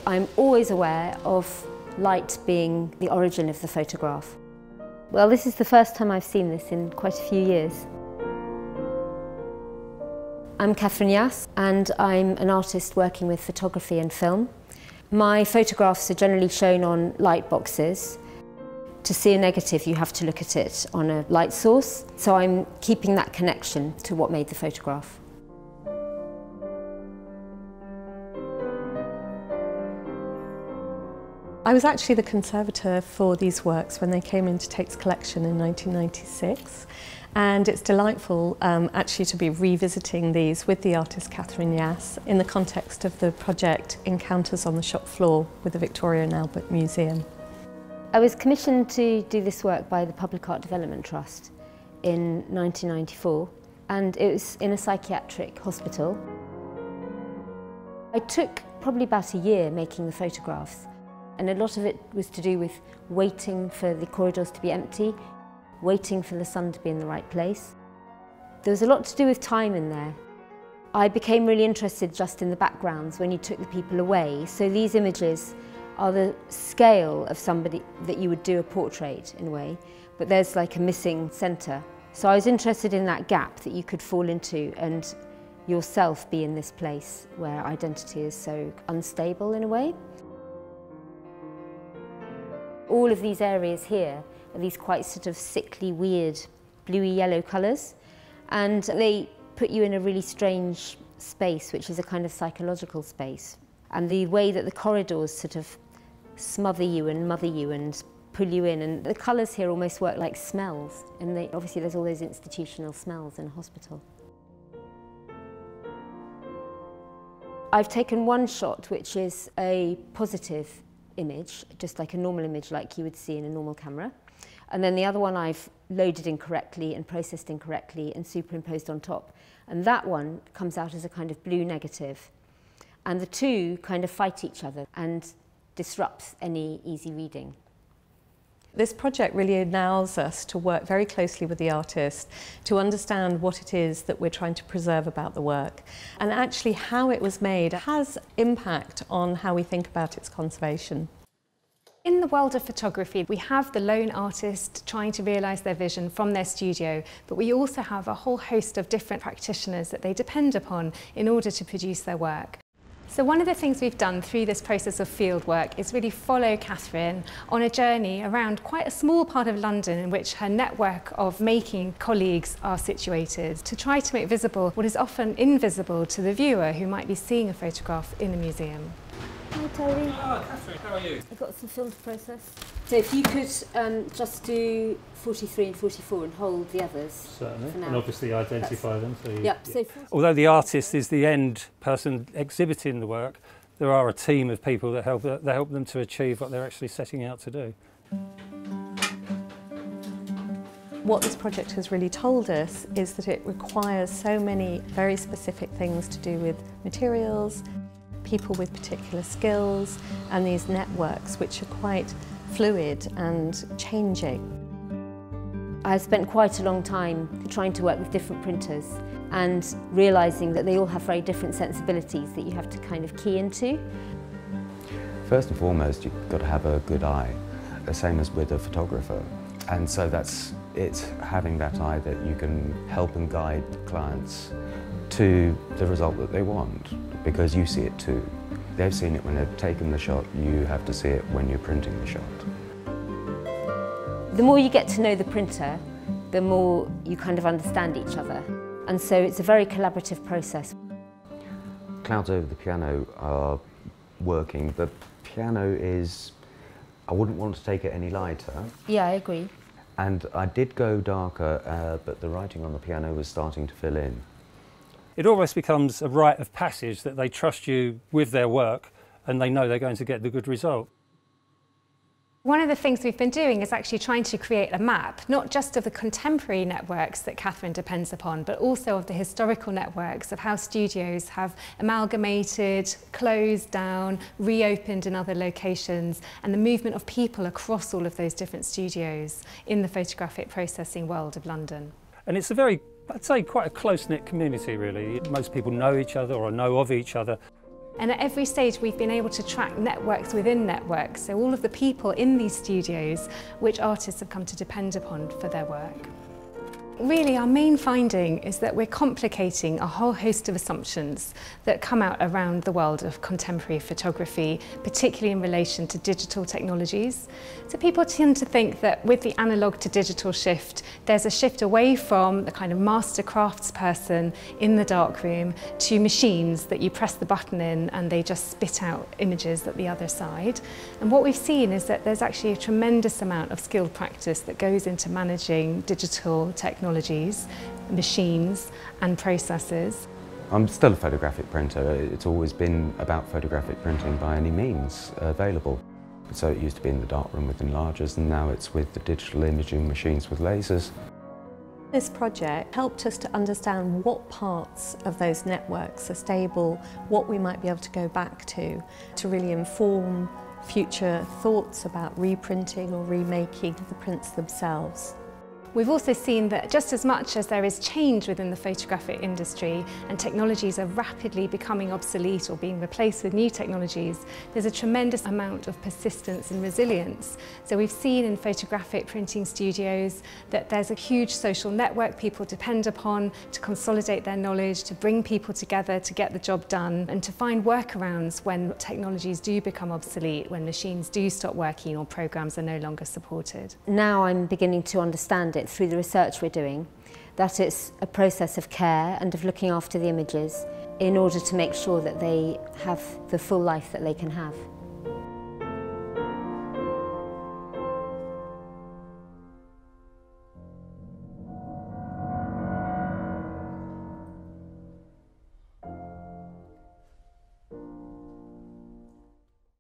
I'm always aware of light being the origin of the photograph. Well, this is the first time I've seen this in quite a few years. I'm Catherine Yass and I'm an artist working with photography and film. My photographs are generally shown on light boxes. To see a negative, you have to look at it on a light source, so I'm keeping that connection to what made the photograph. I was actually the conservator for these works when they came into Tate's collection in 1996, and it's delightful actually to be revisiting these with the artist Catherine Yass in the context of the project Encounters on the Shop Floor with the Victoria and Albert Museum. I was commissioned to do this work by the Public Art Development Trust in 1994, and it was in a psychiatric hospital. I took probably about a year making the photographs, and a lot of it was to do with waiting for the corridors to be empty, waiting for the sun to be in the right place. There was a lot to do with time in there. I became really interested just in the backgrounds when you took the people away, so these images are the scale of somebody that you would do a portrait in a way, but there's like a missing centre. So I was interested in that gap that you could fall into and yourself be in this place where identity is so unstable in a way. All of these areas here are these quite sort of sickly, weird, bluey yellow colours, and they put you in a really strange space, which is a kind of psychological space. And the way that the corridors sort of smother you and mother you and pull you in, and the colours here almost work like smells, and obviously there's all those institutional smells in a hospital. I've taken one shot which is a positive image, just like a normal image like you would see in a normal camera, and then the other one I've loaded incorrectly and processed incorrectly and superimposed on top, and that one comes out as a kind of blue negative. And the two kind of fight each other and disrupts any easy reading. This project really allows us to work very closely with the artist to understand what it is that we're trying to preserve about the work, and actually how it was made has impact on how we think about its conservation. In the world of photography, we have the lone artist trying to realise their vision from their studio, but we also have a whole host of different practitioners that they depend upon in order to produce their work. So one of the things we've done through this process of field work is really follow Catherine on a journey around quite a small part of London in which her network of making colleagues are situated, to try to make visible what is often invisible to the viewer who might be seeing a photograph in a museum. Hi Toby. Oh, Catherine, how are you? I've got some film to process. So if you could just do 43 and 44 and hold the others. Certainly, for now. And obviously identify them. So Yep. So although the artist is the end person exhibiting the work, there are a team of people that help them to achieve what they're actually setting out to do. What this project has really told us is that it requires so many very specific things to do with materials, people with particular skills, and these networks which are quite fluid and changing. I've spent quite a long time trying to work with different printers and realising that they all have very different sensibilities that you have to kind of key into. First and foremost, you've got to have a good eye, the same as with a photographer. And so that's it, having that eye that you can help and guide clients to the result that they want, because you see it too. They've seen it when they've taken the shot, you have to see it when you're printing the shot. The more you get to know the printer, the more you kind of understand each other. And so it's a very collaborative process. Clouds over the piano are working. The piano is, I wouldn't want to take it any lighter. Yeah, I agree. And I did go darker, but the writing on the piano was starting to fill in. It almost becomes a rite of passage that they trust you with their work and they know they're going to get the good result. One of the things we've been doing is actually trying to create a map, not just of the contemporary networks that Catherine depends upon, but also of the historical networks of how studios have amalgamated, closed down, reopened in other locations, and the movement of people across all of those different studios in the photographic processing world of London. And it's a very, I'd say, quite a close-knit community, really. Most people know each other or know of each other. And at every stage we've been able to track networks within networks, so all of the people in these studios which artists have come to depend upon for their work. Really, our main finding is that we're complicating a whole host of assumptions that come out around the world of contemporary photography, particularly in relation to digital technologies. So people tend to think that with the analog to digital shift, there's a shift away from the kind of master craftsperson in the darkroom to machines that you press the button in and they just spit out images at the other side. And what we've seen is that there's actually a tremendous amount of skilled practice that goes into managing digital technologies, machines and processes. I'm still a photographic printer. It's always been about photographic printing by any means available. So it used to be in the darkroom with enlargers, and now it's with the digital imaging machines with lasers. This project helped us to understand what parts of those networks are stable, what we might be able to go back to really inform future thoughts about reprinting or remaking the prints themselves. We've also seen that just as much as there is change within the photographic industry and technologies are rapidly becoming obsolete or being replaced with new technologies, there's a tremendous amount of persistence and resilience. So we've seen in photographic printing studios that there's a huge social network people depend upon to consolidate their knowledge, to bring people together to get the job done, and to find workarounds when technologies do become obsolete, when machines do stop working or programs are no longer supported. Now I'm beginning to understand it through the research we're doing, that it's a process of care and of looking after the images in order to make sure that they have the full life that they can have.